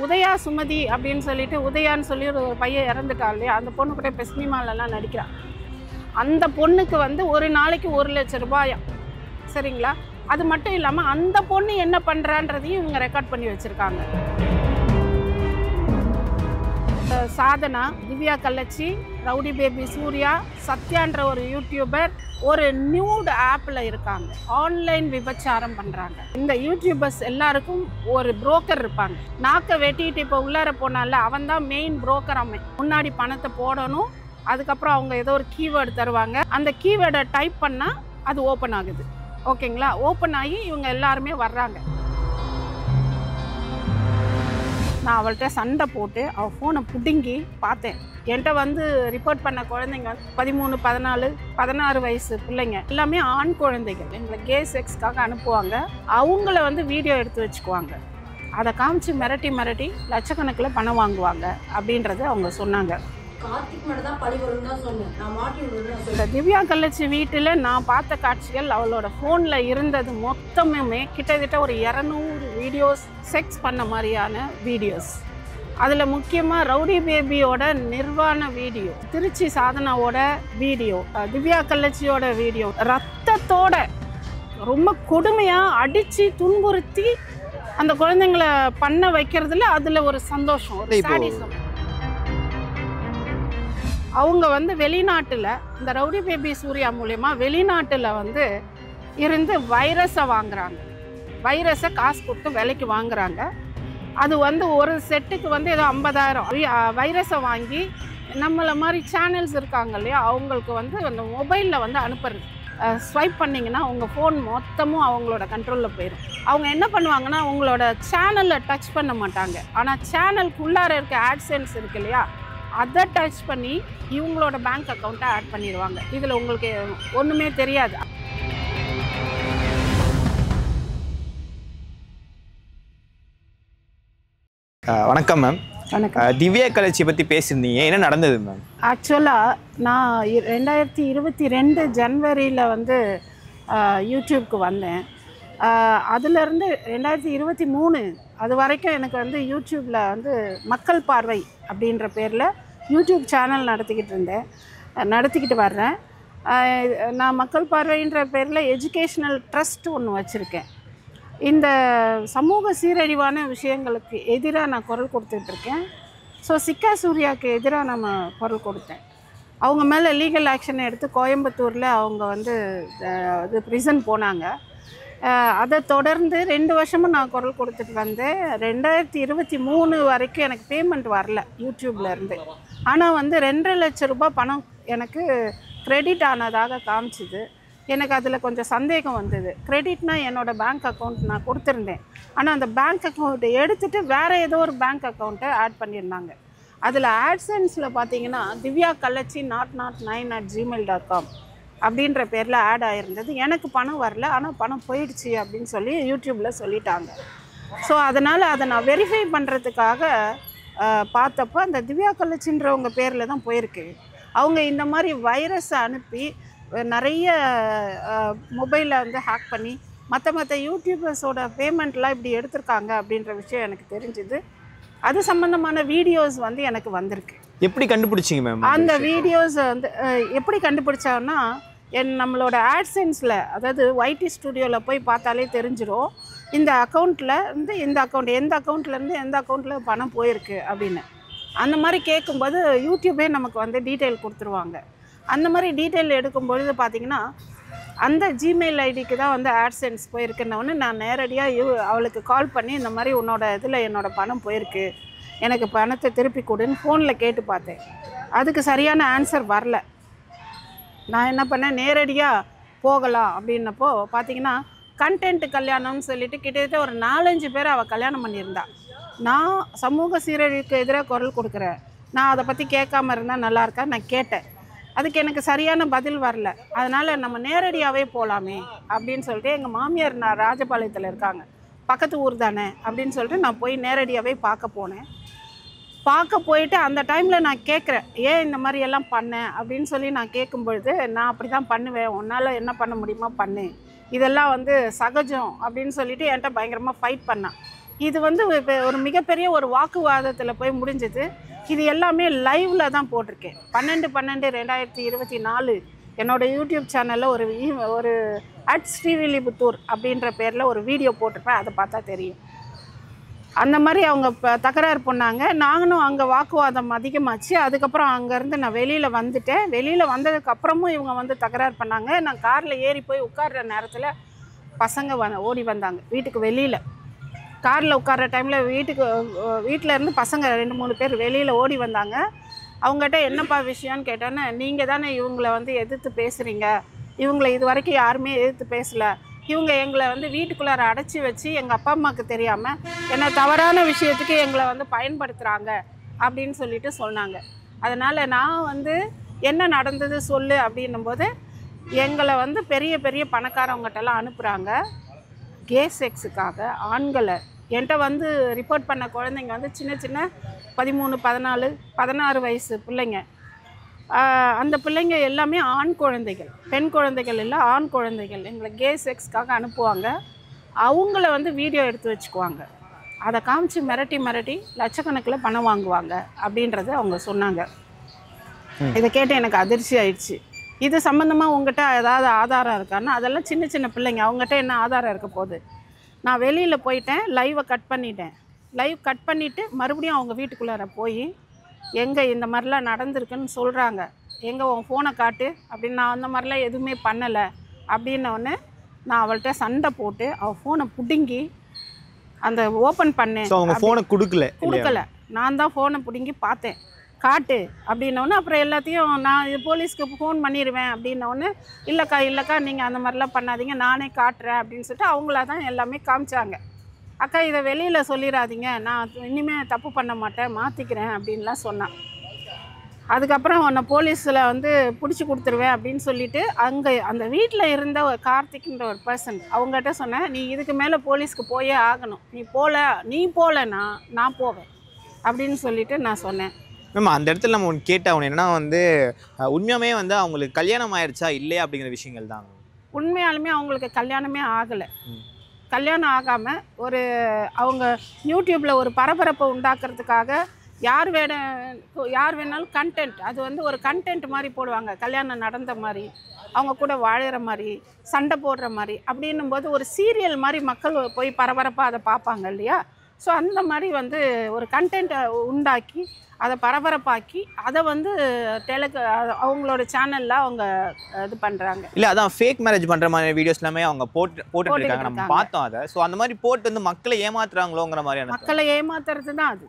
உதயா சுமதி அப்படின்னு சொல்லிட்டு உதயான்னு சொல்லி ஒரு பையன் இறந்துட்டா இல்லையா, அந்த பொண்ணு கூட இப்போ சினிமாலெல்லாம் நடிக்கிறான். அந்த பொண்ணுக்கு வந்து ஒரு நாளைக்கு 1,00,000 ரூபாயா, சரிங்களா? அது மட்டும் இல்லாமல் அந்த பொண்ணு என்ன பண்ணுறான்றதையும் இவங்க ரெக்கார்ட் பண்ணி வச்சுருக்காங்க. சாதனா, திவ்யா கள்ளச்சி, ரவுடி பேபி சூர்யா, சத்யான்ற ஒரு யூடியூபர் ஒரு நியூட் ஆப்பில் இருக்காங்க. ஆன்லைன் விபச்சாரம் பண்ணுறாங்க. இந்த யூடியூபர்ஸ் எல்லாருக்கும் ஒரு புரோக்கர் இருப்பாங்க. நாக்கை வெட்டிட்டு இப்போ உள்ளார போனால அவன் தான் மெயின் புரோக்கர். அவன் முன்னாடி பணத்தை போடணும், அதுக்கப்புறம் அவங்க ஏதோ ஒரு கீவேர்டு தருவாங்க. அந்த கீவேர்டை டைப் பண்ணால் அது ஓப்பன் ஆகுது. ஓகேங்களா? ஓப்பன் ஆகி இவங்க எல்லாருமே வர்றாங்க. நான் அவள்கிட்ட சண்டை போட்டு அவள் ஃபோனை பிடுங்கி பார்த்தேன். என்கிட்ட வந்து ரிப்போர்ட் பண்ண குழந்தைங்க 13, 14, 16 வயசு பிள்ளைங்க எல்லாமே ஆண் குழந்தைகள். எங்களை கே செக்ஸ்க்காக அனுப்புவாங்க. அவங்கள வந்து வீடியோ எடுத்து வச்சுக்குவாங்க. அதை காமிச்சு மிரட்டி மிரட்டி லட்சக்கணக்கில் பணம் வாங்குவாங்க அப்படின்றது அவங்க சொன்னாங்க. இந்த திவ்யா கள்ளச்சி வீட்டில் நான் பார்த்த காட்சிகள், அவளோட ஃபோனில் இருந்தது மொத்தமுமே கிட்டத்தட்ட ஒரு 200 வீடியோஸ், செக்ஸ் பண்ண மாதிரியான வீடியோஸ். அதில் முக்கியமாக ரவுடி பேபியோட நிர்வாண வீடியோ, திருச்சி சாதனாவோட வீடியோ, திவ்யா கள்ளச்சியோட வீடியோ, ரத்தத்தோட ரொம்ப கொடுமையாக அடித்து துன்புறுத்தி அந்த குழந்தைங்களை பண்ண வைக்கிறதுல அதில் ஒரு சந்தோஷம், ஒரு சாடிசம். அவங்க வந்து வெளிநாட்டில் இந்த ரவுடி பேபி சூர்யா மூலயமா வெளிநாட்டில் வந்து இருந்து வைரஸை வாங்குறாங்க. வைரஸை காசு கொடுத்து விலைக்கு வாங்குறாங்க. அது வந்து ஒரு செட்டுக்கு வந்து ஏதோ 50,000 வைரஸை வாங்கி நம்மளை மாதிரி சேனல்ஸ் இருக்காங்க இல்லையா, அவங்களுக்கு வந்து அந்த மொபைலில் வந்து அனுப்புறது. ஸ்வைப் பண்ணிங்கன்னா உங்கள் ஃபோன் மொத்தமும் அவங்களோட கண்ட்ரோலில் போயிடும். அவங்க என்ன பண்ணுவாங்கன்னா உங்களோட சேனலை டச் பண்ண மாட்டாங்க. ஆனால் சேனலுக்குள்ளார இருக்க ஆட்சென்ஸ் இருக்கு இல்லையா, அதை டச் பண்ணி இவங்களோட பேங்க் அக்கௌண்ட்டை ஆட் பண்ணிடுவாங்க. இதில் உங்களுக்கு ஒன்றுமே தெரியாது. வணக்கம் மேம். வணக்கம். திவ்யா கள்ளச்சி பற்றி பேசியிருந்தீங்க, என்ன நடந்தது மேம்? ஆக்சுவலாக நான் 2022 ஜனவரியில் வந்து யூடியூப்க்கு வந்தேன். அதுலேருந்து 2023 அது வரைக்கும் எனக்கு வந்து யூடியூப்பில் வந்து மக்கள் பார்வை அப்படின்ற பேரில் யூடியூப் சேனல் நடத்திக்கிட்டு வர்றேன். நான் மக்கள் பார்வைன்ற பேரில் எஜுகேஷ்னல் ட்ரஸ்ட் ஒன்று வச்சுருக்கேன். இந்த சமூக சீரழிவான விஷயங்களுக்கு எதிராக நான் குரல் கொடுத்துட்ருக்கேன். ஸோ சிக்கா சூர்யாவுக்கு எதிராக நம்ம குரல் கொடுத்தேன். அவங்க மேலே லீகல் ஆக்ஷன் எடுத்து கோயம்புத்தூரில் அவங்க வந்து இது ப்ரிசன் போனாங்க. அதை தொடர்ந்து 2 வருஷமும் நான் குரல் கொடுத்துட்டு வந்தேன். 2023 வரைக்கும் எனக்கு பேமெண்ட் வரல யூடியூப்லேருந்து. ஆனால் வந்து 2.5 லட்சம் ரூபாய் பணம் எனக்கு க்ரெடிட் ஆனதாக காமிச்சிது. எனக்கு அதில் கொஞ்சம் சந்தேகம் வந்தது. க்ரெடிட்னால் என்னோடய பேங்க் அக்கௌண்ட் நான் கொடுத்துருந்தேன். ஆனால் அந்த பேங்க் அக்கௌண்ட்டை எடுத்துகிட்டு வேறு ஏதோ ஒரு பேங்க் அக்கௌண்ட்டை ஆட் பண்ணியிருந்தாங்க. அதில் ஆட்சென்ஸில் பார்த்தீங்கன்னா திவ்யா கள்ளச்சி 009@gmail.com அப்படின்ற பேரில் ஆட் ஆகிருந்தது. எனக்கு பணம் வரல, ஆனால் பணம் போயிடுச்சு அப்படின்னு சொல்லி யூடியூப்பில் சொல்லிட்டாங்க. ஸோ அதனால் அதை நான் வெரிஃபை பண்ணுறதுக்காக பார்த்தப்போ அந்த திவ்யா கள்ளச்சின்றவங்க பேரில் தான் போயிருக்கு. அவங்க இந்த மாதிரி வைரஸை அனுப்பி நிறைய மொபைலில் வந்து ஹேக் பண்ணி மற்ற யூடியூபர்ஸோட பேமெண்ட்லாம் இப்படி எடுத்திருக்காங்க அப்படின்ற விஷயம் எனக்கு தெரிஞ்சுது. அது சம்மந்தமான வீடியோஸ் வந்து எனக்கு வந்திருக்கு. எப்படி கண்டுபிடிச்சிங்க மேம்? அந்த வீடியோஸ் வந்து எப்படி கண்டுபிடிச்சாங்கன்னா, நம்மளோட ஆட்சென்ஸில், அதாவது YT ஸ்டுடியோவில் போய் பார்த்தாலே தெரிஞ்சிடும் இந்த அக்கௌண்ட்டில் இருந்து இந்த அக்கௌண்ட், எந்த அக்கௌண்ட்லேருந்து எந்த அக்கௌண்ட்டில் பணம் போயிருக்கு அப்படின்னு. அந்த மாதிரி கேட்கும்போது யூடியூபே நமக்கு வந்து டீட்டெயில் கொடுத்துருவாங்க. அந்த மாதிரி டீட்டெயில் எடுக்கும்பொழுது பார்த்திங்கன்னா அந்த ஜிமெயில் ஐடிக்கு தான் வந்து ஆட்சென்ஸ் போயிருக்குன்னொன்று நான் நேரடியாக அவளுக்கு கால் பண்ணி இந்த மாதிரி உன்னோட இதில் என்னோடய பணம் போயிருக்கு, எனக்கு பணத்தை திருப்பி கொடுன்னு ஃபோனில் கேட்டு பார்த்தேன். அதுக்கு சரியான ஆன்சர் வரல. நான் என்ன பண்ணேன், நேரடியாக போகலாம் அப்படின்னப்போ பார்த்திங்கன்னா கண்டென்ட் கல்யாணம்னு சொல்லிட்டு கிட்டத்தட்ட ஒரு 4-5 பேர் அவள் கல்யாணம் பண்ணியிருந்தா. நான் சமூக சீரழிவுக்கு எதிராக குரல் கொடுக்குறேன், நான் அதை பற்றி கேட்காம இருந்தால் நல்லாயிருக்கா நான் கேட்டேன். அதுக்கு எனக்கு சரியான பதில் வரல. அதனால் நம்ம நேரடியாகவே போகலாமே அப்படின்னு சொல்லிட்டு எங்கள் மாமியார் நான் ராஜபாளையத்தில் இருக்காங்க, பக்கத்து ஊர் தானே அப்படின்னு சொல்லிட்டு நான் போய் நேரடியாகவே பார்க்க போனேன். பார்க்க போயிட்டு அந்த டைமில் நான் கேட்குறேன், ஏன் இந்த மாதிரி எல்லாம் பண்ணேன் அப்படின்னு சொல்லி நான் கேட்கும்பொழுது, நான் அப்படி தான் பண்ணுவேன், உன்னால் என்ன பண்ண முடியுமா பண்ணு, இதெல்லாம் வந்து சகஜம் அப்படின்னு சொல்லிட்டு என்கிட்ட பயங்கரமாக ஃபைட் பண்ணான். இது வந்து ஒரு மிகப்பெரிய ஒரு வாக்குவாதத்தில் போய் முடிஞ்சது. இது எல்லாமே லைவில் தான் போட்டிருக்கேன். 12/12/2024 என்னோடய யூடியூப் சேனலில் ஒரு @ஸ்ரீவில்லிபுத்தூர் அப்படின்ற பேரில் ஒரு வீடியோ போட்டிருப்பேன். அதை பார்த்தா தெரியும். அந்த மாதிரி அவங்க தகராறு பண்ணாங்க. நாங்களும் அங்கே வாக்குவாதம் அதிகமாச்சு. அதுக்கப்புறம் அங்கேருந்து நான் வெளியில் வந்துட்டேன். வெளியில் வந்ததுக்கப்புறமும் இவங்க வந்து தகராறு பண்ணாங்க. நான் காரில் ஏறி போய் உட்கார்ற நேரத்தில் பசங்க ஓடி வந்தாங்க வீட்டுக்கு வெளியில். காரில் உட்கார்ற டைமில் வீட்டிலேருந்து பசங்க 2-3 பேர் வெளியில் ஓடி வந்தாங்க. அவங்ககிட்ட என்னப்பா விஷயம்னு கேட்டோன்னே, நீங்கள் தானே இவங்களை வந்து எதிர்த்து பேசுகிறீங்க, இவங்களை இது வரைக்கும் யாருமே எதிர்த்து பேசலை, இவங்க எங்களை வந்து வீட்டுக்குள்ளார அடைச்சி வச்சு எங்கள் அப்பா அம்மாவுக்கு தெரியாமல் என்ன தவறான விஷயத்துக்கு எங்களை வந்து பயன்படுத்துகிறாங்க அப்படின்னு சொல்லிட்டு சொன்னாங்க. அதனால் நான் வந்து என்ன நடந்தது சொல்லு அப்படின்னும்போது, எங்களை வந்து பெரிய பெரிய பணக்காரவங்ககிட்டலாம் அனுப்புகிறாங்க கே செக்ஸுக்காக. ஆண்களை என்கிட்ட வந்து ரிப்போர்ட் பண்ண குழந்தைங்க வந்து சின்ன சின்ன 13, 14, 16 வயசு பிள்ளைங்க. அந்த பிள்ளைங்க எல்லாமே ஆண் குழந்தைகள், பெண் குழந்தைகள் இல்லை, ஆண் குழந்தைகள். எங்களை கே செக்ஸ்க்காக அனுப்புவாங்க. அவங்கள வந்து வீடியோ எடுத்து வச்சுக்குவாங்க. அதை காமிச்சு மிரட்டி லட்சக்கணக்கில் பணம் வாங்குவாங்க அப்படின்றத அவங்க சொன்னாங்க. இதை கேட்டு எனக்கு அதிர்ச்சி ஆயிடுச்சு. இது சம்மந்தமாக உங்கள்கிட்ட ஏதாவது ஆதாரம் இருக்கான்னா, அதெல்லாம் சின்ன சின்ன பிள்ளைங்க, அவங்ககிட்ட என்ன ஆதாரம் இருக்க போகுது? நான் வெளியில் போயிட்டேன், லைவை கட் பண்ணிட்டேன். லைவ் கட் பண்ணிவிட்டு மறுபடியும் அவங்க வீட்டுக்குள்ளார போய் எங்கே இந்த மாதிரிலாம் நடந்திருக்குன்னு சொல்கிறாங்க. எங்கே உன் ஃபோனை காட்டு அப்படின்னு. நான் அந்த மாதிரிலாம் எதுவுமே பண்ணலை அப்படின்னோடனே நான் அவள்கிட்ட சண்டை போட்டு அவள் ஃபோனை பிடுங்கி அந்த ஓப்பன் பண்ணேன். அவங்க ஃபோனை கொடுக்கல. நான் தான் ஃபோனை பிடுங்கி பார்த்தேன். காட்டு அப்படின்னோடனே அப்புறம் எல்லாத்தையும் நான் இது போலீஸ்க்கு ஃபோன் பண்ணிடுவேன் அப்படின்னோடனே, இல்லைக்கா நீங்கள் அந்த மாதிரிலாம் பண்ணாதீங்க, நானே காட்டுறேன் அப்படின்னு சொல்லிட்டு அவங்களா தான் எல்லாமே காமிச்சாங்க. அக்கா இதை வெளியில் சொல்லிடாதீங்க, நான் இனிமேல் தப்பு பண்ண மாட்டேன், மாற்றிக்கிறேன் அப்படின்லாம் சொன்னான். அதுக்கப்புறம் உன்னை போலீஸில் வந்து பிடிச்சி கொடுத்துருவேன் அப்படின்னு சொல்லிட்டு அங்கே அந்த வீட்டில் இருந்த ஒரு கார்த்திக்ன்ற ஒரு பர்சன், அவங்ககிட்ட சொன்னேன், நீ இதுக்கு மேலே போலீஸ்க்கு போயே ஆகணும், நீ போகலன்னா நான் போவேன் அப்படின்னு சொல்லிட்டு நான் சொன்னேன். மேம் அந்த இடத்துல நம்ம ஒன்று கேட்டால் என்னன்னா வந்து உண்மையாமே வந்து அவங்களுக்கு கல்யாணம் ஆயிடுச்சா இல்லையா அப்படிங்கிற விஷயங்கள் தான். உண்மையாலுமே அவங்களுக்கு கல்யாணமே ஆகலை. கல்யாணம் ஆகாமல் அவங்க யூடியூப்பில் ஒரு பரபரப்பை உண்டாக்குறதுக்காக யார் வேணாலும் கண்டென்ட், அது வந்து ஒரு கண்டென்ட் மாதிரி போடுவாங்க. கல்யாணம் நடந்த மாதிரி, அவங்க கூட வாழுற மாதிரி, சண்டை போடுற மாதிரி அப்படின்னும் போது ஒரு சீரியல் மாதிரி மக்கள் போய் பரபரப்பாக அதை பார்ப்பாங்க இல்லையா? ஸோ அந்த மாதிரி வந்து ஒரு கண்டென்ட்டை உண்டாக்கி அதை பரபரப்பாக்கி அதை வந்து அவங்களோட சேனலில் அவங்க இது பண்ணுறாங்க. இல்லை அதான் ஃபேக் மேரேஜ் பண்ணுற மாதிரி வீடியோஸ் எல்லாமே அவங்க போட்டுருக்காங்க, நம்ம பார்த்தோம் அதை. ஸோ அந்த மாதிரி போட்டு வந்து மக்களை ஏமாத்துறாங்களோங்கிற மாதிரியான. மக்களை ஏமாத்துறது தான் அது.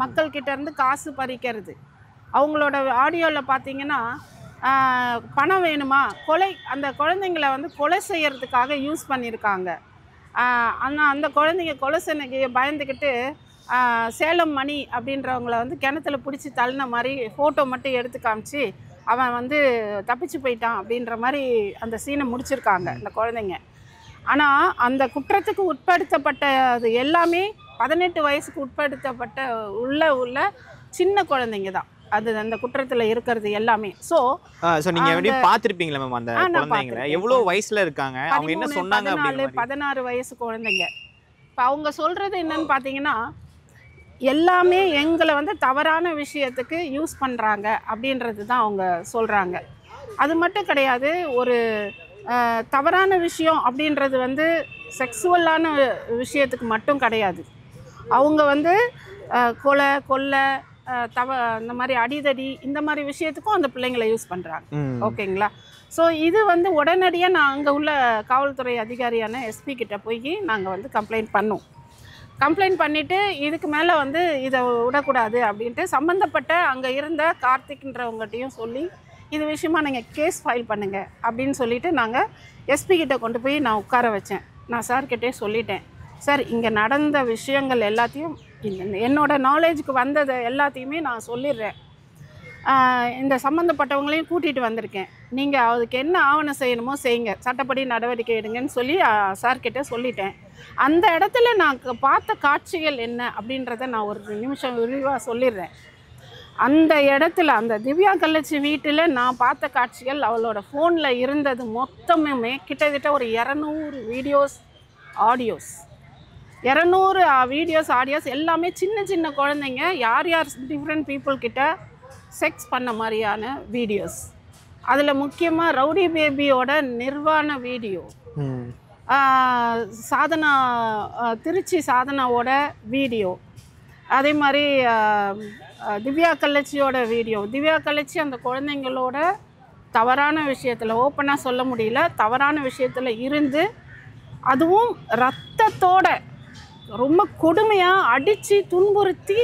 மக்கள்கிட்ட இருந்து காசு பறிக்கிறது. அவங்களோட ஆடியோவில் பார்த்தீங்கன்னா பணம் வேணுமா, அந்த குழந்தைங்களை வந்து கொலை செய்யறதுக்காக யூஸ் பண்ணியிருக்காங்க. ஆனால் அந்த குழந்தைங்க கொலை செய்ய பயந்துக்கிட்டு சேலம் மணி அப்படின்றவங்கள வந்து கிணத்துல பிடிச்சி தள்ளின மாதிரி ஃபோட்டோ மட்டும் எடுத்து காமிச்சு அவன் வந்து தப்பிச்சு போயிட்டான் அப்படின்ற மாதிரி அந்த சீனை முடிச்சிருக்காங்க இந்த குழந்தைங்க. ஆனால் அந்த குற்றத்துக்கு உட்படுத்தப்பட்ட அது எல்லாமே 18 வயசுக்கு உட்படுத்தப்பட்ட உள்ள சின்ன குழந்தைங்க தான் அது அந்த குற்றத்தில் இருக்கிறது எல்லாமே. ஸோ நீங்கள் எப்படி பார்த்துருப்பீங்களா மேம் அந்த குழந்தைங்களை? எவ்வளோ வயசில் இருக்காங்க, அவங்க என்ன சொன்னாங்க? 16 வயசு குழந்தைங்க. இப்போ அவங்க சொல்கிறது என்னன்னு பார்த்தீங்கன்னா, எல்லாமே எங்களை வந்து தவறான விஷயத்துக்கு யூஸ் பண்ணுறாங்க அப்படின்றது தான் அவங்க சொல்கிறாங்க. அது மட்டும் கிடையாது, ஒரு தவறான விஷயம் அப்படின்றது வந்து செக்ஸுவலான விஷயத்துக்கு மட்டும் கிடையாது. அவங்க வந்து கொலை இந்த மாதிரி அடிதடி இந்த மாதிரி விஷயத்துக்கும் அந்த பிள்ளைங்களை யூஸ் பண்ணுறாங்க. ஓகேங்களா? ஸோ இது வந்து உடனடியாக நான் அங்கே உள்ள காவல்துறை அதிகாரியான எஸ்பி கிட்ட போய் நாங்கள் வந்து கம்ப்ளைண்ட் பண்ணிவிட்டு இதுக்கு மேலே வந்து இதை விடக்கூடாது அப்படின்ட்டு சம்மந்தப்பட்ட அங்கே இருந்த கார்த்திக்ன்றவங்ககிட்டையும் சொல்லி இது விஷயமா நீங்கள் கேஸ் ஃபைல் பண்ணுங்கள் அப்படின்னு சொல்லிவிட்டு நாங்கள் எஸ்பி கிட்ட கொண்டு போய் நான் உட்கார வச்சேன். நான் சார்கிட்டே சொல்லிட்டேன், சார் இங்கே நடந்த விஷயங்கள் எல்லாத்தையும் என்னோடய நாலேஜுக்கு வந்ததை எல்லாத்தையுமே நான் சொல்லிடுறேன். இந்த சம்மந்தப்பட்டவங்களையும் கூட்டிகிட்டு வந்திருக்கேன். நீங்கள் அதுக்கு என்ன ஆவணம் செய்யணுமோ செய்யுங்க, சட்டப்படி நடவடிக்கை எடுங்கன்னு சொல்லி சார்கிட்ட சொல்லிட்டேன். அந்த இடத்துல நான் பார்த்த காட்சிகள் என்ன அப்படின்றத நான் ஒரு நிமிஷம் விரிவாக சொல்லிடுறேன். அந்த இடத்துல அந்த திவ்யா கள்ளச்சி வீட்டில் நான் பார்த்த காட்சிகள், அவளோட ஃபோனில் இருந்தது மொத்தமுமே கிட்டத்தட்ட ஒரு 200 வீடியோஸ், ஆடியோஸ். 200 வீடியோஸ் ஆடியோஸ் எல்லாமே சின்ன சின்ன குழந்தைங்க யார் டிஃப்ரெண்ட் பீப்புள் கிட்ட செக்ஸ் பண்ண மாதிரியான வீடியோஸ். அதில் முக்கியமாக ரவுடி பேபியோட நிர்வாண வீடியோ, சாதனா திருச்சி சாதனாவோட வீடியோ, அதே மாதிரி திவ்யா கள்ளச்சியோட வீடியோ. திவ்யா கள்ளச்சி அந்த குழந்தைங்களோட தவறான விஷயத்தில் ஓப்பனாக சொல்ல முடியல, தவறான விஷயத்தில் இருந்து அதுவும் ரத்தத்தோட ரொம்ப கொடுமையாக அடித்து துன்புறுத்தி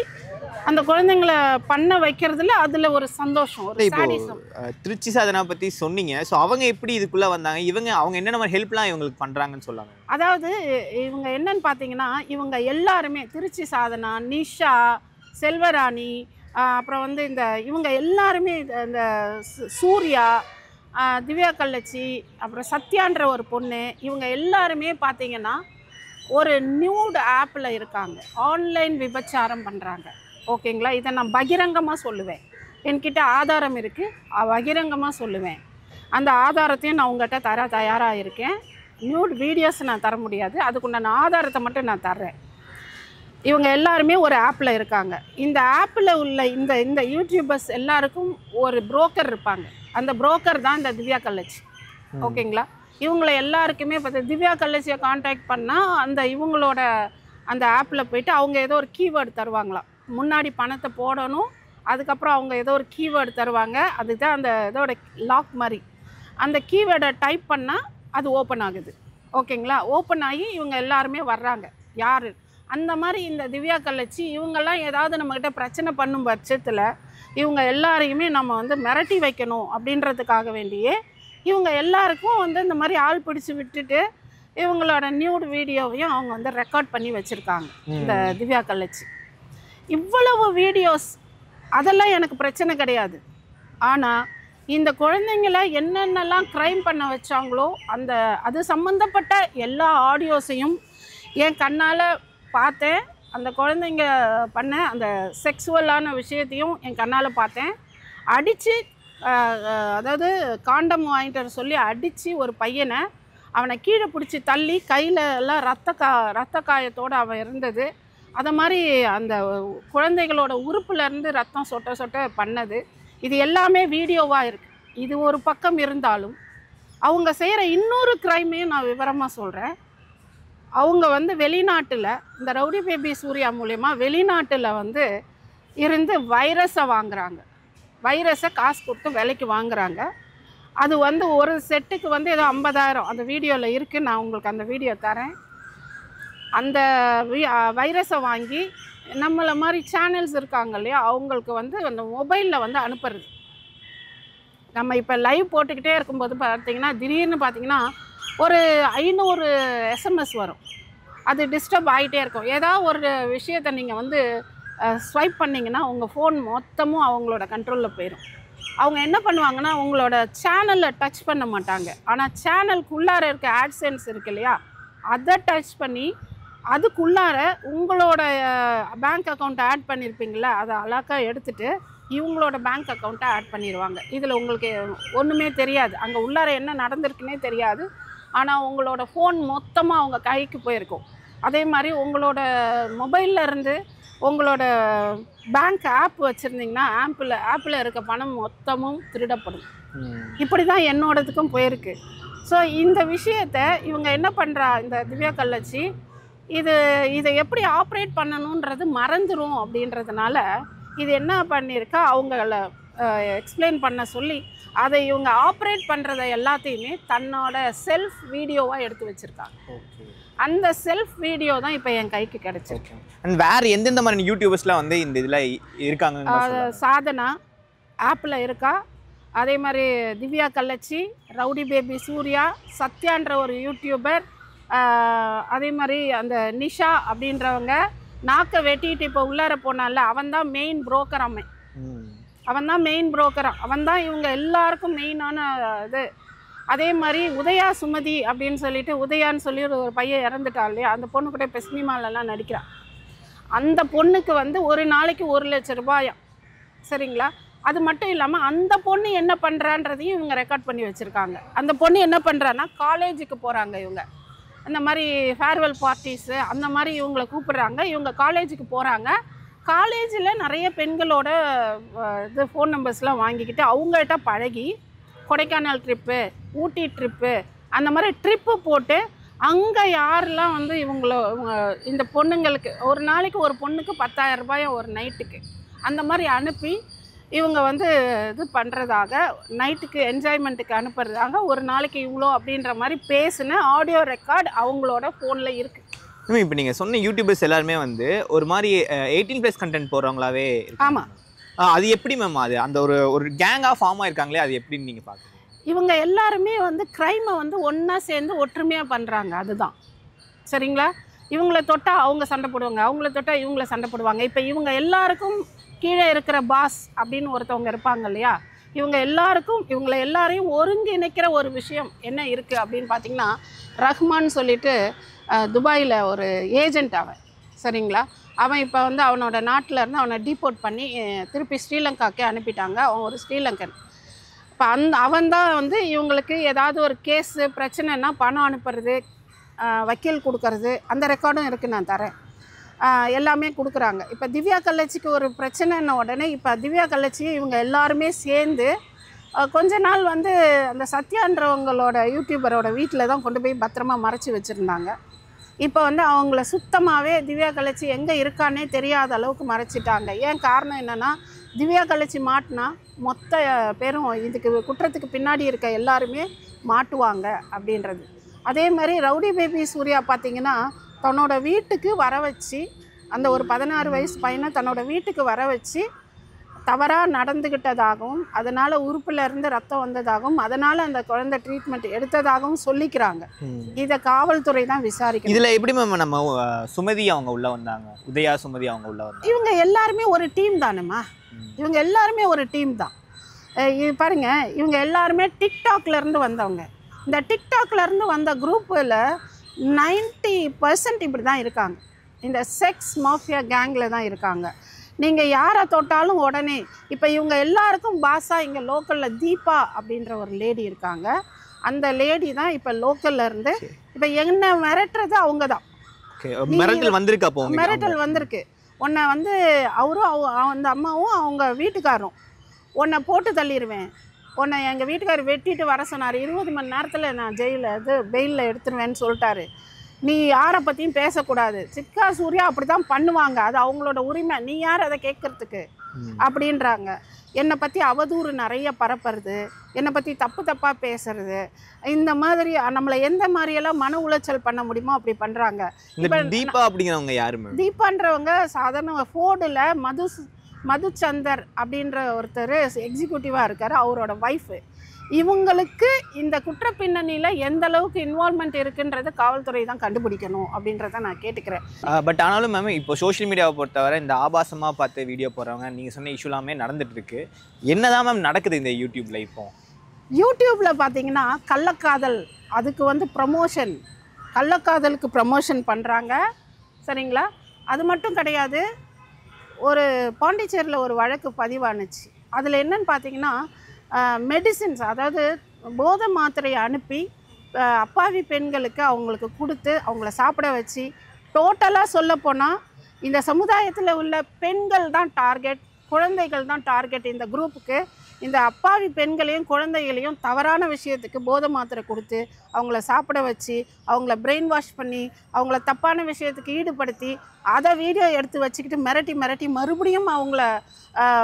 அந்த குழந்தைங்கள பண்ண வைக்கிறதுல அதில் ஒரு சந்தோஷம், ஒரு சாடிசம். திருச்சி சாதனா பற்றி சொன்னீங்க. ஸோ அவங்க எப்படி இதுக்குள்ளே வந்தாங்க? அவங்க என்னென்ன மாதிரி ஹெல்ப்லாம் இவங்களுக்கு பண்ணுறாங்கன்னு சொல்லாங்க. அதாவது இவங்க என்னன்னு பார்த்தீங்கன்னா, இவங்க எல்லாருமே திருச்சி சாதனா, நிஷா, செல்வராணி, அப்புறம் வந்து இவங்க எல்லாருமே இந்த சூர்யா, திவ்யா கள்ளச்சி, அப்புறம் சத்யான்ற ஒரு பொண்ணு, இவங்க எல்லாருமே பார்த்தீங்கன்னா ஒரு நியூட் ஆப்பில் இருக்காங்க. ஆன்லைன் விபச்சாரம் பண்ணுறாங்க. ஓகேங்களா? இதை நான் பகிரங்கமாக சொல்லுவேன். என்கிட்ட ஆதாரம் இருக்குது, பகிரங்கமாக சொல்லுவேன். அந்த ஆதாரத்தையும் நான் உங்கள்கிட்ட தயாராக இருக்கேன். நியூட் வீடியோஸ் நான் தர முடியாது, அதுக்குண்டான ஆதாரத்தை மட்டும் நான் தர்றேன். இவங்க எல்லாருமே ஒரு ஆப்பில் இருக்காங்க. இந்த ஆப்பில் உள்ள இந்த யூடியூபர்ஸ் எல்லாருக்கும் ஒரு புரோக்கர் இருப்பாங்க. அந்த புரோக்கர் தான் இந்த திவ்யா கள்ளச்சி. ஓகேங்களா? இவங்களை எல்லாருக்குமே பார்த்து திவ்யா கள்ளச்சியை கான்டாக்ட் பண்ணால் இவங்களோட அந்த ஆப்பில் போய்ட்டு அவங்க ஏதோ ஒரு கீவேர்டு தருவாங்களாம். முன்னாடி பணத்தை போடணும், அதுக்கப்புறம் அவங்க ஏதோ ஒரு கீவேர்டு தருவாங்க. அதுதான் அந்த இதோட லாக் மாதிரி. அந்த கீவேர்டை டைப் பண்ணால் அது ஓப்பன் ஆகுது. ஓகேங்களா? ஓப்பன் ஆகி இவங்க எல்லாருமே வர்றாங்க. யார் அந்த மாதிரி இந்த திவ்யா கள்ளச்சி இவங்கெல்லாம் ஏதாவது நம்மக்கிட்ட பிரச்சனை பண்ணும் பட்சத்தில் இவங்க எல்லாரையுமே நம்ம மிரட்டி வைக்கணும் அப்படின்றதுக்காக வேண்டியே இவங்க எல்லாருக்கும் இந்த மாதிரி ஆள் பிடிச்சி விட்டுட்டு இவங்களோட நியூட் வீடியோவையும் அவங்க ரெக்கார்ட் பண்ணி வச்சுருக்காங்க. இந்த திவ்யா கள்ளச்சி இவ்வளவு வீடியோஸ், அதெல்லாம் எனக்கு பிரச்சனை கிடையாது. ஆனால் இந்த குழந்தைங்களை என்னென்னலாம் க்ரைம் பண்ண வச்சாங்களோ அது சம்மந்தப்பட்ட எல்லா ஆடியோஸையும் என் கண்ணால் பார்த்தேன். அந்த குழந்தைங்க பண்ண அந்த செக்ஸுவலான விஷயத்தையும் என் கண்ணால் பார்த்தேன். அடித்து அதாவது காண்டம் வாங்கிட்டு வர சொல்லி அடித்து ஒரு பையனை அவனை கீழே பிடிச்சி தள்ளி கையில் எல்லாம் ரத்த காயத்தோடு அவன் இருந்தது. அதை மாதிரி அந்த குழந்தைகளோட உறுப்புலேருந்து ரத்தம் சொட்ட சொட்ட பண்ணது. இது எல்லாமே வீடியோவாக இருக்குது. இது ஒரு பக்கம் இருந்தாலும் அவங்க செய்கிற இன்னொரு க்ரைமையும் நான் விவரமாக சொல்கிறேன். அவங்க வெளிநாட்டில் இந்த ரவுடி பேபி சூர்யா மூலயமா வெளிநாட்டில் இருந்து வைரஸை வாங்குகிறாங்க. வைரஸை காசு கொடுத்து விலைக்கு வாங்குகிறாங்க. அது ஒரு செட்டுக்கு ஏதோ 50,000 அந்த வீடியோவில் இருக்குது. நான் உங்களுக்கு அந்த வீடியோ தரேன். அந்த வைரஸை வாங்கி நம்மளை மாதிரி சேனல்ஸ் இருக்காங்க இல்லையா, அவங்களுக்கு அந்த மொபைலில் அனுப்புறது. நம்ம இப்போ லைவ் போட்டுக்கிட்டே இருக்கும்போது பார்த்தீங்கன்னா திடீர்னு பார்த்தீங்கன்னா ஒரு 500 எஸ்எம்எஸ் வரும். அது டிஸ்டர்ப் ஆகிட்டே இருக்கும். ஏதாவது ஒரு விஷயத்தை நீங்கள் ஸ்வைப் பண்ணிங்கன்னா உங்கள் ஃபோன் மொத்தமும் அவங்களோட கண்ட்ரோலில் போயிடும். அவங்க என்ன பண்ணுவாங்கன்னா உங்களோட சேனலில் டச் பண்ண மாட்டாங்க. ஆனால் சேனலுக்குள்ளார இருக்க ஆட்சென்ஸ் இருக்கு இல்லையா, அதை டச் பண்ணி அதுக்குள்ளார உங்களோட பேங்க் அக்கௌண்ட்டை ஆட் பண்ணியிருப்பீங்களா, அதை அழகாக எடுத்துகிட்டு இவங்களோட பேங்க் அக்கௌண்ட்டை ஆட் பண்ணிடுவாங்க. இதில் உங்களுக்கு ஒன்றுமே தெரியாது, அங்கே உள்ளார என்ன நடந்திருக்குன்னே தெரியாது. ஆனால் உங்களோட ஃபோன் மொத்தமாக அவங்க கைக்கு போயிருக்கும். அதே மாதிரி உங்களோட மொபைலில் இருந்து உங்களோட பேங்க் ஆப் வச்சுருந்தீங்கன்னா ஆப்பில் இருக்க பணம் மொத்தமும் திருடப்படும். இப்படி தான் என்னோடதுக்கும் போயிருக்கு. ஸோ இந்த விஷயத்தை இவங்க என்ன பண்ணுறா, இந்த திவ்யா கள்ளச்சி இதை எப்படி ஆப்ரேட் பண்ணணுன்றது மறந்துடும் அப்படின்றதுனால இது என்ன பண்ணியிருக்கா, அவங்கள எக்ஸ்பிளைன் பண்ண சொல்லி அதை இவங்க ஆப்ரேட் பண்ணுறதை எல்லாத்தையுமே தன்னோட செல்ஃப் வீடியோவாக எடுத்து வச்சுருக்காங்க. அந்த செல்ஃப் வீடியோ தான் இப்போ என் கைக்கு கிடைச்சிருக்கு. அண்ட் வேறு எந்தெந்த மாதிரி யூடியூபர்ஸ்லாம் இந்த இதில் இருக்காங்க? சாதனா ஆப்பில் இருக்கா, அதே மாதிரி திவ்யா கள்ளச்சி, ரவுடி பேபி சூர்யா, சத்யான்ற ஒரு யூடியூபர், அதே மாதிரி அந்த நிஷா அப்படின்றவங்க, நாக்கை வெட்டிட்டு இப்போ உள்ளார போனால அவன் தான் மெயின் புரோக்கர். அவன் தான் மெயின் புரோக்கரா, அவன் தான் இவங்க எல்லாருக்கும் மெயினான இது. அதே மாதிரி உதயா சுமதி அப்படின்னு சொல்லிட்டு, உதயான்னு சொல்லி ஒரு பையன் இறந்துட்டா இல்லையா, அந்த பொண்ணு கூட இப்போ சினிமாலெல்லாம் நடிக்கிறான். அந்த பொண்ணுக்கு ஒரு நாளைக்கு 1,00,000 ரூபாயா, சரிங்களா? அது மட்டும் இல்லாமல் அந்த பொண்ணு என்ன பண்ணுறான்றதையும் இவங்க ரெக்கார்ட் பண்ணி வச்சுருக்காங்க. அந்த பொண்ணு என்ன பண்ணுறான்னா காலேஜுக்கு போகிறாங்க இவங்க. இந்த மாதிரி ஃபேர்வெல் பார்ட்டிஸு அந்த மாதிரி இவங்களை கூப்பிடுறாங்க. இவங்க காலேஜுக்கு போகிறாங்க. காலேஜில் நிறைய பெண்களோட இது ஃபோன் நம்பர்ஸ்லாம் வாங்கிக்கிட்டு அவங்கள்ட்ட பழகி கொடைக்கானல் ட்ரிப்பு, ஊட்டி ட்ரிப்பு, அந்த மாதிரி ட்ரிப்பு போட்டு அங்கே யாரெல்லாம் வந்து இந்த பொண்ணுங்களுக்கு ஒரு நாளைக்கு ஒரு பொண்ணுக்கு 10,000 ரூபாய் ஒரு நைட்டுக்கு அந்த மாதிரி அனுப்பி இவங்க வந்து இது பண்ணுறதாக, நைட்டுக்கு என்ஜாய்மெண்ட்டுக்கு அனுப்புறதாக ஒரு நாளைக்கு இவ்வளோ அப்படின்ற மாதிரி பேசின ஆடியோ ரெக்கார்டு அவங்களோட ஃபோனில் இருக்குது. மேம் இப்போ நீங்கள் சொன்ன யூடியூபர்ஸ் எல்லாருமே வந்து ஒரு மாதிரி 18+ கண்டென்ட் போடுறவங்களாவே? ஆமாம். அது எப்படி மேம்? அது அந்த ஒரு கேங்காக ஃபார்ம் ஆயிருக்காங்களே, அது எப்படின்னு நீங்கள் பார்க்குறீங்க? இவங்க எல்லாருமே வந்து க்ரைமை வந்து ஒன்றா சேர்ந்து ஒற்றுமையாக பண்ணுறாங்க. அதுதான் சரிங்களா. இவங்கள தொட்டால் அவங்க சண்டை போடுவாங்க, அவங்கள தொட்டால் இவங்கள சண்டை போடுவாங்க. இப்போ இவங்க எல்லாருக்கும் கீழே இருக்கிற பாஸ் அப்படின்னு ஒருத்தவங்க இருப்பாங்க இல்லையா, இவங்களை எல்லாரையும் ஒருங்கிணைக்கிற ஒரு விஷயம் என்ன இருக்குது அப்படின்னு பார்த்தீங்கன்னா, ரஹ்மான் சொல்லிட்டு துபாயில் ஒரு ஏஜெண்ட் அவன், சரிங்களா. அவன் இப்போ வந்து அவனோட நாட்டில் இருந்து அவனை டீபோர்ட் பண்ணி திருப்பி ஸ்ரீலங்காக்கே அனுப்பிட்டாங்க. அவன் ஒரு ஸ்ரீலங்கன். இப்போ அவன் தான் வந்து இவங்களுக்கு ஏதாவது ஒரு கேஸு பிரச்சனைன்னா பணம் அனுப்புறது, வக்கீல் கொடுக்கறது, அந்த ரெக்கார்டும் இருக்குது, நான் தரேன், எல்லாமே கொடுக்குறாங்க. இப்போ திவ்யா கள்ளச்சிக்கு ஒரு பிரச்சனைன்ன உடனே இப்போ திவ்யா கள்ளச்சி இவங்க எல்லாருமே சேர்ந்து கொஞ்ச நாள் வந்து அந்த சத்யான்றவங்களோட யூடியூபரோட வீட்டில் தான் கொண்டு போய் பத்திரமா மறைச்சி வச்சுருந்தாங்க. இப்போ வந்து அவங்கள சுத்தமாகவே திவ்யா கள்ளச்சி எங்கே இருக்கானே தெரியாத அளவுக்கு மறைச்சிட்டாங்க. ஏன் காரணம் என்னென்னா, திவ்யா கள்ளச்சி மாட்டினா மொத்த பேரும் இதுக்கு குற்றத்துக்கு பின்னாடி இருக்க எல்லாருமே மாட்டுவாங்க அப்படின்றது. அதே மாதிரி ரவுடி பேபி சூர்யா பார்த்திங்கன்னா தன்னோட வீட்டுக்கு வர வச்சு, அந்த ஒரு 16 வயசு பையனை தன்னோட வீட்டுக்கு வர வச்சு தவறாக நடந்துக்கிட்டதாகவும், அதனால் உறுப்பில் இருந்து ரத்தம் வந்ததாகவும், அதனால் அந்த குழந்தை ட்ரீட்மெண்ட் எடுத்ததாகவும் சொல்லிக்கிறாங்க. இதை காவல்துறை தான் விசாரிக்கும். இதில் எப்படி மேம் நம்ம சுமதி அவங்க உள்ளே வந்தாங்க, உதயா சுமதி அவங்க உள்ளே வந்தாங்க? இவங்க எல்லாருமே ஒரு டீம் தானேம்மா, இவங்க எல்லாருமே ஒரு டீம் தான். பாருங்க, இவங்க எல்லாருமே டிக்டாக்லேருந்து வந்தவங்க. இந்த டிக்டாக்லேருந்து வந்த குரூப்பில் 90% இப்படி தான் இருக்காங்க. இந்த செக்ஸ் மாஃபியா கேங்கில் தான் இருக்காங்க. நீங்கள் யாரை தொட்டாலும் உடனே இப்போ இவங்க எல்லாருக்கும் பாஸாக இங்கே லோக்கலில் தீபா அப்படின்ற ஒரு லேடி இருக்காங்க. அந்த லேடி தான் இப்போ லோக்கல்ல இருந்து இப்போ என்ன மிரட்டுறது அவங்க தான். மிரட்டல் வந்திருக்கு. அப்போ மிரட்டல் வந்திருக்கு. உன்னை வந்து அவரும் அந்த அம்மாவும் அவங்க வீட்டுக்காரும் உன்னை போட்டு தள்ளிடுவேன், உன்னை எங்கள் வீட்டுக்காரர் வெட்டிட்டு வர சொன்னார், 20 மணி நேரத்தில் நான் பெயிலில் எடுத்துருவேன்னு சொல்லிட்டாரு, நீ யாரை பற்றியும் பேசக்கூடாது, சிக்கா சூர்யா அப்படி தான் பண்ணுவாங்க, அது அவங்களோட உரிமை, நீ யார் அதை கேட்குறதுக்கு அப்படின்றாங்க. என்னை பற்றி அவதூறு நிறைய பரப்புறது, என்னை பற்றி தப்பாக பேசுறது, இந்த மாதிரி நம்மளை எந்த மாதிரியெல்லாம் மன உளைச்சல் பண்ண முடியுமோ அப்படி பண்ணுறாங்க. இப்போ தீபா அப்படிங்கிறவங்க யாருமே? தீபான்றவங்க சாதாரண ஃபோர்டில் மதுச்சந்தர் அப்படின்ற ஒருத்தர் எக்ஸிக்யூட்டிவாக இருக்கார், அவரோட ஒய்ஃபு. இவங்களுக்கு இந்த குற்ற பின்னணியில் எந்த அளவுக்கு இன்வால்மெண்ட் இருக்குன்றது காவல்துறை தான் கண்டுபிடிக்கணும் அப்படின்றத நான் கேட்டுக்கிறேன். பட் ஆனாலும் மேம் இப்போ சோஷியல் மீடியாவை பொறுத்தவரை இந்த ஆபாசமாக பார்த்து வீடியோ போடுறவங்க நீங்கள் சொன்ன இஷ்யூ எல்லாமே நடந்துட்டு இருக்கு. என்னதான் மேம் நடக்குது இந்த யூடியூப்ல? இப்போ யூடியூப்பில் பார்த்தீங்கன்னா கள்ளக்காதல், அதுக்கு வந்து ப்ரமோஷன், கள்ளக்காதலுக்கு ப்ரமோஷன் பண்ணுறாங்க, சரிங்களா. அது மட்டும் கிடையாது, ஒரு பாண்டிச்சேரியில் ஒரு வழக்கு பதிவானுச்சு. அதில் என்னன்னு பார்த்தீங்கன்னா மெடிசின்ஸ், அதாவது போதை மாத்திரையை அனுப்பி அப்பாவி பெண்களுக்கு அவங்களுக்கு கொடுத்து அவங்கள சாப்பிட வச்சு, டோட்டலாக சொல்லப்போனால் இந்த சமுதாயத்தில் உள்ள பெண்கள் தான் டார்கெட், குழந்தைகள் தான் டார்கெட். இந்த குரூப்புக்கு இந்த அப்பாவி பெண்களையும் குழந்தைகளையும் தவறான விஷயத்துக்கு போதை மாத்திரை கொடுத்து அவங்கள சாப்பிட வச்சு, அவங்கள பிரெயின் வாஷ் பண்ணி, அவங்கள தப்பான விஷயத்துக்கு ஈடுபடுத்தி, அதை வீடியோ எடுத்து வச்சுக்கிட்டு மிரட்டி மறுபடியும் அவங்கள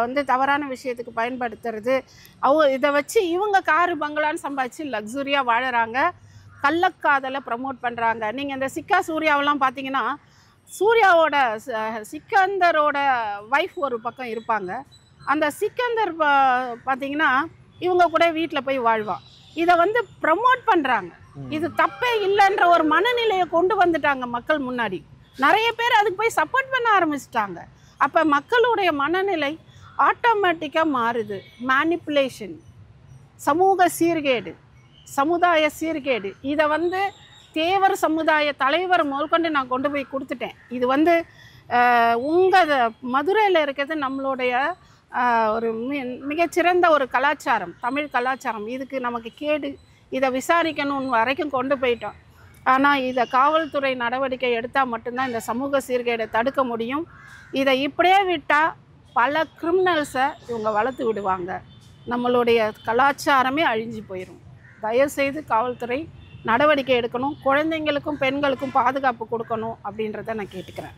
வந்து தவறான விஷயத்துக்கு பயன்படுத்துறது. இதை வச்சு இவங்க காரு பங்களான்னு சம்பாதிச்சு லக்ஸுரியாக வாழறாங்க, கள்ளக்காதலை ப்ரமோட் பண்ணுறாங்க. நீங்கள் இந்த சிக்கா சூர்யாவெல்லாம் பார்த்தீங்கன்னா, சூர்யாவோட சிக்கந்தரோட ஒய்ஃப் ஒரு பக்கம் இருப்பாங்க. அந்த சிக்கந்தர் பார்த்தீங்கன்னா இவங்க கூட வீட்டில் போய் வாழ்வான். இதை வந்து ப்ரமோட் பண்ணுறாங்க. இது தப்பே இல்லைன்ற ஒரு மனநிலையை கொண்டு வந்துட்டாங்க மக்கள் முன்னாடி. நிறைய பேர் அதுக்கு போய் சப்போர்ட் பண்ண ஆரம்பிச்சிட்டாங்க. அப்போ மக்களுடைய மனநிலை ஆட்டோமேட்டிக்காக மாறுது. மேனிப்புலேஷன், சமூக சீர்கேடு, சமுதாய சீர்கேடு. இதை வந்து தேவர் சமுதாய தலைவர் முதற்கொண்டு நான் கொண்டு போய் கொடுத்துட்டேன். இது வந்து உங்கள் மதுரையில் இருக்கிறது நம்மளுடைய ஒரு மிகச்சிறந்த ஒரு கலாச்சாரம், தமிழ் கலாச்சாரம். இதுக்கு நமக்கு கேடு, இதை விசாரிக்கணும் வரைக்கும் கொண்டு போயிட்டோம். ஆனால் இதை காவல்துறை நடவடிக்கை எடுத்தால் மட்டும்தான் இந்த சமூக சீர்கேடை தடுக்க முடியும். இதை இப்படியே விட்டால் பல கிரிமினல்ஸை இவங்க வளர்த்து விடுவாங்க. நம்மளுடைய கலாச்சாரமே அழிஞ்சு போயிடும். தயவுசெய்து காவல்துறை நடவடிக்கை எடுக்கணும். குழந்தைங்களுக்கும் பெண்களுக்கும் பாதுகாப்பு கொடுக்கணும் அப்படின்றத நான் கேட்டுக்கிறேன்.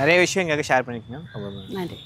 நிறைய விஷயம் எங்களுக்கு ஷேர் பண்ணிக்கோங்க. நன்றி.